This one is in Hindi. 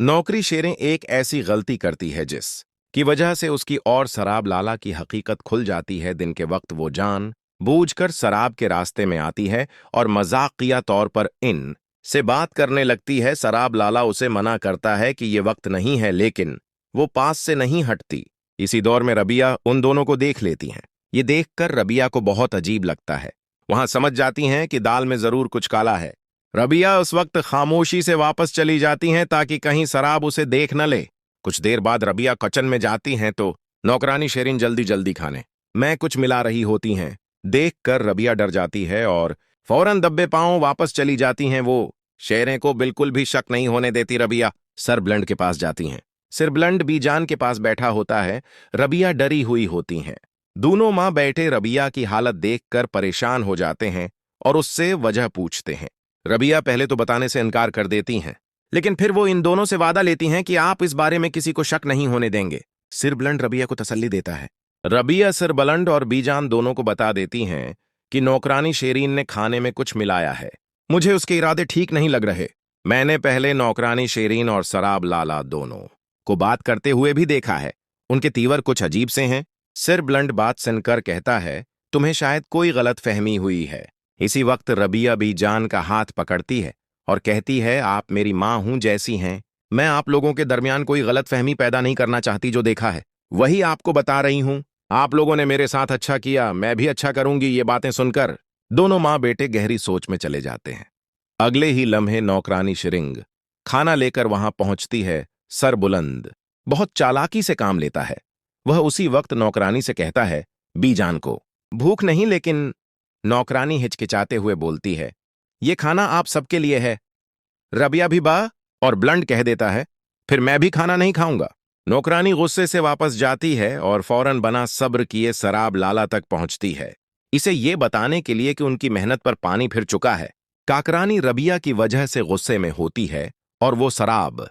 नौकरी शेरें एक ऐसी गलती करती है जिस की वजह से उसकी और शराब लाला की हकीकत खुल जाती है। दिन के वक्त वो जान बूझकर शराब के रास्ते में आती है और मजाकिया तौर पर इन से बात करने लगती है। शराब लाला उसे मना करता है कि ये वक्त नहीं है, लेकिन वो पास से नहीं हटती। इसी दौर में रबिया उन दोनों को देख लेती हैं। ये देखकर रबिया को बहुत अजीब लगता है। वहां समझ जाती हैं कि दाल में जरूर कुछ काला है। रबिया उस वक्त खामोशी से वापस चली जाती हैं ताकि कहीं शराब उसे देख न ले। कुछ देर बाद रबिया किचन में जाती हैं तो नौकरानी शेरिन जल्दी जल्दी खाने में कुछ मिला रही होती हैं। देखकर रबिया डर जाती है और फौरन दब्बे पांव वापस चली जाती हैं। वो शेरें को बिल्कुल भी शक नहीं होने देती। रबिया सर ब्लंड के पास जाती हैं। सिर ब्लंड बीजान के पास बैठा होता है। रबिया डरी हुई होती हैं। दोनों मां बैठे रबिया की हालत देखकर परेशान हो जाते हैं और उससे वजह पूछते हैं। रबिया पहले तो बताने से इनकार कर देती हैं, लेकिन फिर वो इन दोनों से वादा लेती हैं कि आप इस बारे में किसी को शक नहीं होने देंगे। सिरबलंड रबिया को तसल्ली देता है। रबिया सिरबलंड और बीजान दोनों को बता देती हैं कि नौकरानी शेरीन ने खाने में कुछ मिलाया है। मुझे उसके इरादे ठीक नहीं लग रहे। मैंने पहले नौकरानी शेरीन और शराब लाला दोनों को बात करते हुए भी देखा है। उनके तीवर कुछ अजीब से हैं। सिरबलंड बात सुनकर कहता है, तुम्हें शायद कोई गलत फहमी हुई है। इसी वक्त रबिया बीजान का हाथ पकड़ती है और कहती है, आप मेरी मां हूं जैसी हैं। मैं आप लोगों के दरमियान कोई गलतफहमी पैदा नहीं करना चाहती। जो देखा है वही आपको बता रही हूं। आप लोगों ने मेरे साथ अच्छा किया, मैं भी अच्छा करूंगी। ये बातें सुनकर दोनों मां बेटे गहरी सोच में चले जाते हैं। अगले ही लम्हे नौकरानी शिरिंग खाना लेकर वहां पहुंचती है। सर बुलंद बहुत चालाकी से काम लेता है। वह उसी वक्त नौकरानी से कहता है, बीजान को भूख नहीं, लेकिन नौकरानी हिचकिचाते हुए बोलती है, ये खाना आप सबके लिए है। रबिया भी बा और ब्लंड कह देता है, फिर मैं भी खाना नहीं खाऊंगा। नौकरानी गुस्से से वापस जाती है और फौरन बना सब्र किए शराब लाला तक पहुंचती है, इसे ये बताने के लिए कि उनकी मेहनत पर पानी फिर चुका है। काकरानी रबिया की वजह से गुस्से में होती है और वो शराब